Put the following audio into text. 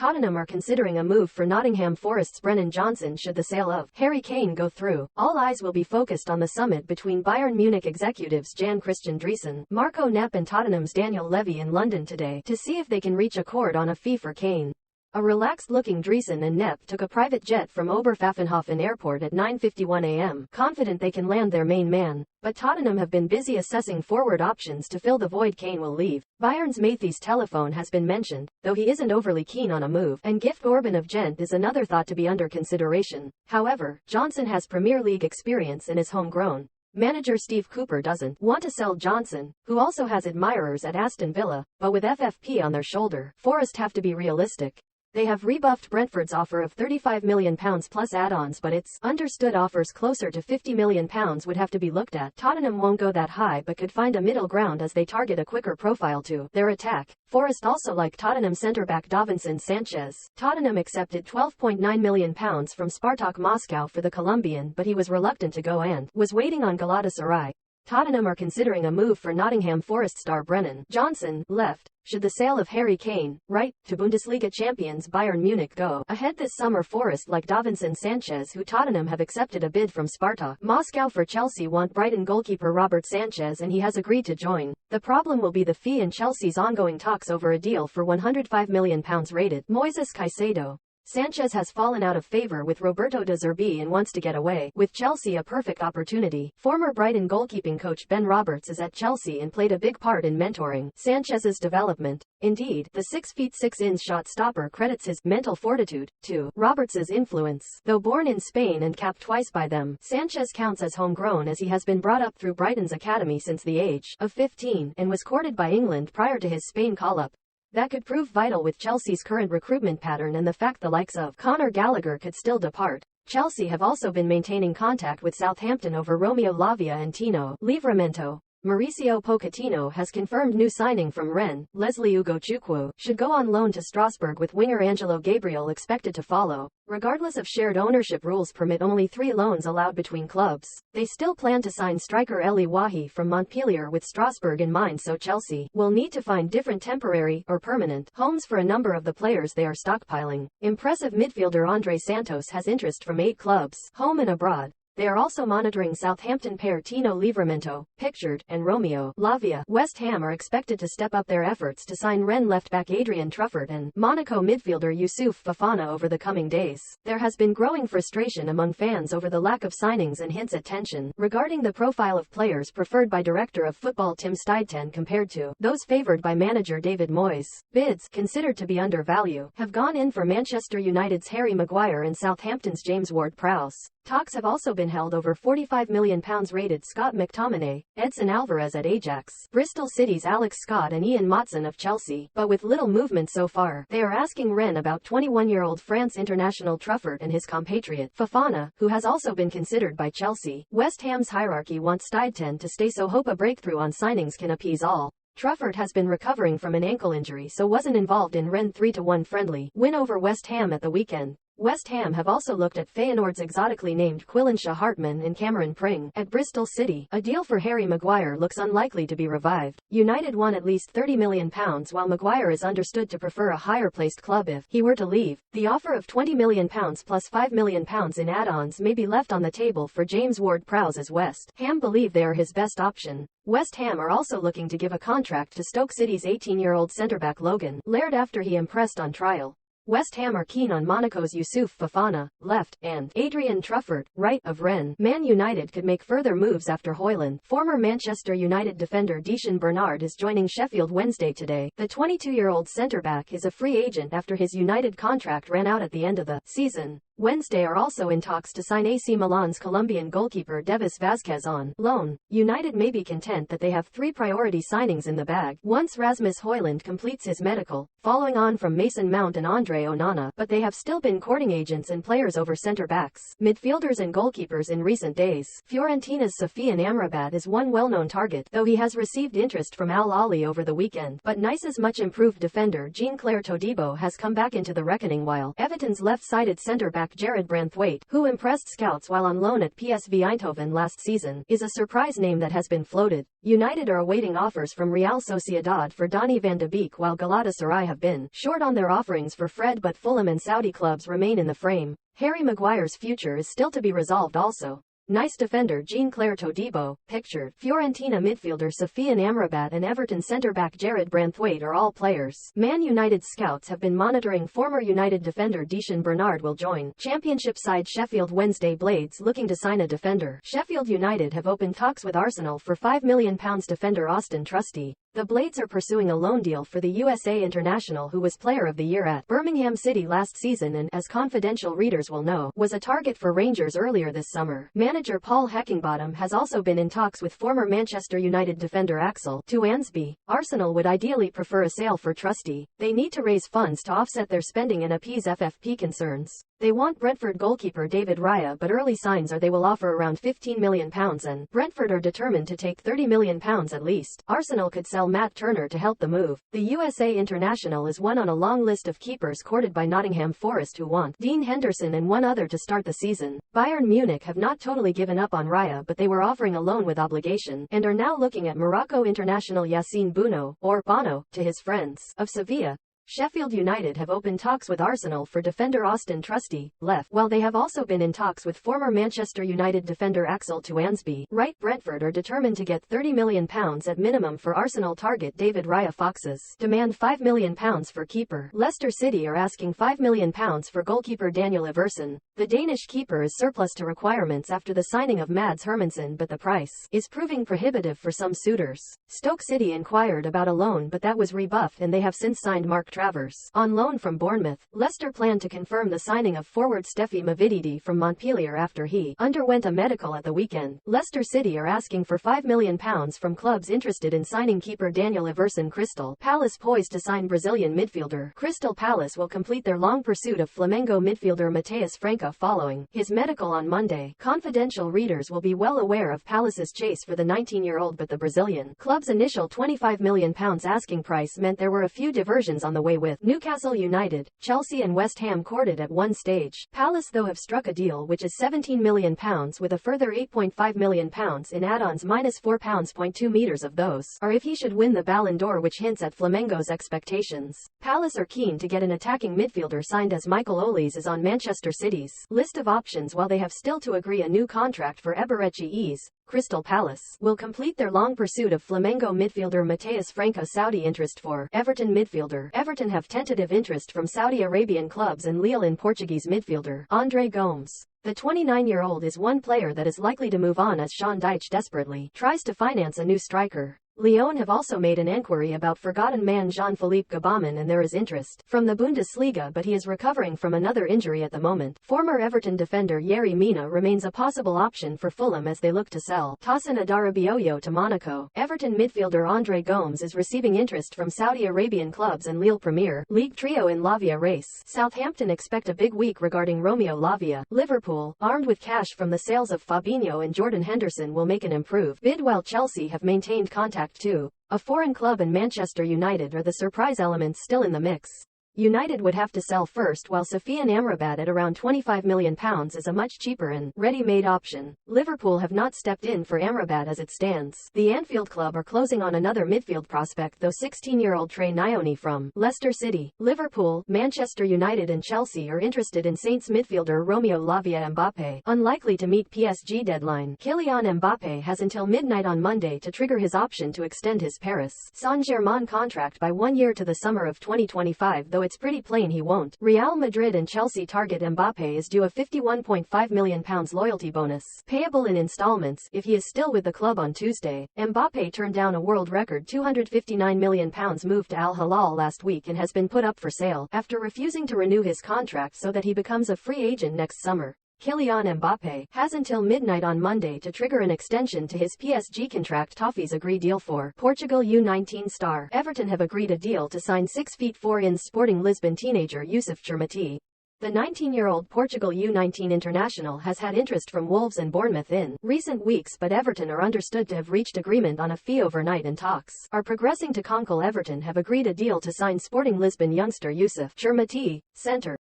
Tottenham are considering a move for Nottingham Forest's Brennan Johnson should the sale of Harry Kane go through. All eyes will be focused on the summit between Bayern Munich executives Jan Christian Driessen, Marco Nepp and Tottenham's Daniel Levy in London today to see if they can reach accord on a fee for Kane. A relaxed-looking Driessen and Nepp took a private jet from Oberpfaffenhofen Airport at 9:51 a.m., confident they can land their main man. But Tottenham have been busy assessing forward options to fill the void Kane will leave. Bayern's Matthijs Telephone has been mentioned, though he isn't overly keen on a move, and Gift Orban of Gent is another thought to be under consideration. However, Johnson has Premier League experience and is homegrown. Manager Steve Cooper doesn't want to sell Johnson, who also has admirers at Aston Villa, but with FFP on their shoulder, Forest have to be realistic. They have rebuffed Brentford's offer of £35 million plus add-ons, but it's understood offers closer to £50 million would have to be looked at. Tottenham won't go that high but could find a middle ground as they target a quicker profile to their attack. Forest also like Tottenham centre-back Davinson Sanchez. Tottenham accepted £12.9 million from Spartak Moscow for the Colombian, but he was reluctant to go and was waiting on Galatasaray. Tottenham are considering a move for Nottingham Forest star Brennan Johnson, left, should the sale of Harry Kane, right, to Bundesliga champions Bayern Munich go ahead this summer. Forest like Davinson Sanchez, who Tottenham have accepted a bid from Spartak Moscow for. Chelsea want Brighton goalkeeper Robert Sanchez and he has agreed to join. The problem will be the fee and Chelsea's ongoing talks over a deal for £105 million rated Moises Caicedo. Sanchez has fallen out of favor with Roberto De Zerbi and wants to get away, with Chelsea a perfect opportunity. Former Brighton goalkeeping coach Ben Roberts is at Chelsea and played a big part in mentoring Sanchez's development. Indeed, the 6'6" shot stopper credits his mental fortitude to Roberts's influence. Though born in Spain and capped twice by them, Sanchez counts as homegrown as he has been brought up through Brighton's academy since the age of 15 and was courted by England prior to his Spain call-up. That could prove vital with Chelsea's current recruitment pattern and the fact the likes of Conor Gallagher could still depart. Chelsea have also been maintaining contact with Southampton over Romeo Lavia and Tino Livramento. Mauricio Pochettino has confirmed new signing from Rennes. Leslie Ugochukwu should go on loan to Strasbourg with winger Angelo Gabriel expected to follow. Regardless of shared ownership rules permit only 3 loans allowed between clubs, they still plan to sign striker Eli Wahi from Montpellier with Strasbourg in mind, so Chelsea will need to find different temporary or permanent homes for a number of the players they are stockpiling. Impressive midfielder Andre Santos has interest from 8 clubs, home and abroad. They are also monitoring Southampton pair Tino Livramento, pictured, and Romeo Lavia. West Ham are expected to step up their efforts to sign Rennes left-back Adrian Truffert and Monaco midfielder Youssouf Fofana over the coming days. There has been growing frustration among fans over the lack of signings and hints at tension regarding the profile of players preferred by Director of Football Tim Steidten compared to those favored by manager David Moyes. Bids, considered to be undervalued, have gone in for Manchester United's Harry Maguire and Southampton's James Ward-Prowse. Talks have also been held over £45 million rated Scott McTominay, Edson Alvarez at Ajax, Bristol City's Alex Scott and Ian Motson of Chelsea, but with little movement so far. They are asking Rennes about 21-year-old France international Truffert and his compatriot Fofana, who has also been considered by Chelsea. West Ham's hierarchy wants Steidten to stay, so hope a breakthrough on signings can appease all. Truffert has been recovering from an ankle injury, so wasn't involved in Rennes' 3-1 friendly win over West Ham at the weekend. West Ham have also looked at Feyenoord's exotically named Quillinsha Hartman and Cameron Pring at Bristol City. A deal for Harry Maguire looks unlikely to be revived. United won at least £30 million, while Maguire is understood to prefer a higher-placed club if he were to leave. The offer of £20 million plus £5 million in add-ons may be left on the table for James Ward-Prowse, as West Ham believe they are his best option. West Ham are also looking to give a contract to Stoke City's 18-year-old centre-back Logan Laird after he impressed on trial. West Ham are keen on Monaco's Youssouf Fofana, left, and Adrian Truffert, right, of Rennes. Man United could make further moves after Højlund. Former Manchester United defender Dejan Bernard is joining Sheffield Wednesday today. The 22-year-old centre-back is a free agent after his United contract ran out at the end of the season. Wednesday are also in talks to sign AC Milan's Colombian goalkeeper Devis Vazquez on loan. United may be content that they have 3 priority signings in the bag once Rasmus Højlund completes his medical, following on from Mason Mount and Andre Onana, but they have still been courting agents and players over centre-backs, midfielders and goalkeepers in recent days. Fiorentina's Sofian Amrabat is one well-known target, though he has received interest from Al Ahly over the weekend. But Nice's much-improved defender Jean-Claire Todibo has come back into the reckoning, while Everton's left-sided centre-back back Jared Branthwaite, who impressed scouts while on loan at PSV Eindhoven last season, is a surprise name that has been floated. United are awaiting offers from Real Sociedad for Donny van de Beek, while Galatasaray have been short on their offerings for Fred, but Fulham and Saudi clubs remain in the frame. Harry Maguire's future is still to be resolved also. Nice defender Jean-Claire Todibo, pictured. Fiorentina midfielder Sofiane Amrabat and Everton centre-back Jared Branthwaite are all players. Man United scouts have been monitoring former United defender Deschamps Bernard will join Championship side Sheffield Wednesday. Blades looking to sign a defender. Sheffield United have opened talks with Arsenal for £5 million defender Austin Trusty. The Blades are pursuing a loan deal for the USA international, who was Player of the Year at Birmingham City last season and, as confidential readers will know, was a target for Rangers earlier this summer. Manager Paul Heckingbottom has also been in talks with former Manchester United defender Axel Tuansby. Arsenal would ideally prefer a sale for Trusty. They need to raise funds to offset their spending and appease FFP concerns. They want Brentford goalkeeper David Raya, but early signs are they will offer around £15 million and Brentford are determined to take £30 million at least. Arsenal could sell Matt Turner to help the move. The USA international is one on a long list of keepers courted by Nottingham Forest, who want Dean Henderson and one other to start the season. Bayern Munich have not totally given up on Raya, but they were offering a loan with obligation and are now looking at Morocco international Yassine Bouno, or Bono, to his friends of Sevilla. Sheffield United have opened talks with Arsenal for defender Austin Trusty, left, while they have also been in talks with former Manchester United defender Axel Tuansby, right. Brentford are determined to get £30 million at minimum for Arsenal target David Raya. Foxes demand £5 million for keeper. Leicester City are asking £5 million for goalkeeper Daniel Everson. The Danish keeper is surplus to requirements after the signing of Mads Hermansen, but the price is proving prohibitive for some suitors. Stoke City inquired about a loan, but that was rebuffed and they have since signed Mark Travers on loan from Bournemouth. Leicester plan to confirm the signing of forward Steffi Mavididi from Montpellier after he underwent a medical at the weekend. Leicester City are asking for £5 million from clubs interested in signing keeper Daniel Everson. Crystal Palace poised to sign Brazilian midfielder. Crystal Palace will complete their long pursuit of Flamengo midfielder Mateus Franca following his medical on Monday. Confidential readers will be well aware of Palace's chase for the 19-year-old, but the Brazilian club's initial £25 million asking price meant there were a few diversions on the way, with Newcastle United, Chelsea and West Ham courted at one stage. Palace though have struck a deal which is £17 million with a further £8.5 million in add-ons minus £4.2 meters of those are if he should win the Ballon d'Or, which hints at Flamengo's expectations. Palace are keen to get an attacking midfielder signed, as Michael Olise is on Manchester City's list of options, while they have still to agree a new contract for Eberechi. Crystal Palace will complete their long pursuit of Flamengo midfielder Mateus Franca. Saudi interest for Everton midfielder. Everton have tentative interest from Saudi Arabian clubs and Lille in Portuguese midfielder André Gomes. The 29-year-old is one player that is likely to move on as Sean Dyche desperately tries to finance a new striker. Lyon have also made an enquiry about forgotten man Jean-Philippe Gbamin, and there is interest from the Bundesliga, but he is recovering from another injury at the moment. Former Everton defender Yerry Mina remains a possible option for Fulham as they look to sell Tosin Adarabioyo to Monaco. Everton midfielder André Gomes is receiving interest from Saudi Arabian clubs and Lille Premier League trio in Lavia race. Southampton expect a big week regarding Romeo Lavia. Liverpool, armed with cash from the sales of Fabinho and Jordan Henderson, will make an improved bid, while Chelsea have maintained contact too. A foreign club and Manchester United are the surprise elements still in the mix. United would have to sell first, while Sofiane Amrabat at around £25 million is a much cheaper and ready-made option. Liverpool have not stepped in for Amrabat as it stands. The Anfield Club are closing on another midfield prospect, though 16-year-old Trey Nyoni from Leicester City. Liverpool, Manchester United and Chelsea are interested in Saints midfielder Romeo Lavia. Mbappe unlikely to meet PSG deadline. Kylian Mbappe has until midnight on Monday to trigger his option to extend his Paris Saint-Germain contract by 1 year to the summer of 2025, though it's pretty plain he won't. Real Madrid and Chelsea target Mbappe is due a £51.5 million loyalty bonus, payable in installments, if he is still with the club on Tuesday. Mbappe turned down a world record £259 million move to Al Hilal last week and has been put up for sale after refusing to renew his contract so that he becomes a free agent next summer. Kylian Mbappe has until midnight on Monday to trigger an extension to his PSG contract. Toffees agree deal for Portugal U19 star. Everton have agreed a deal to sign 6'4" Sporting Lisbon teenager Youssef Chermati. The 19-year-old Portugal U19 international has had interest from Wolves and Bournemouth in recent weeks, but Everton are understood to have reached agreement on a fee overnight, and talks are progressing to Concol. Everton have agreed a deal to sign Sporting Lisbon youngster Youssef Chermati, centre.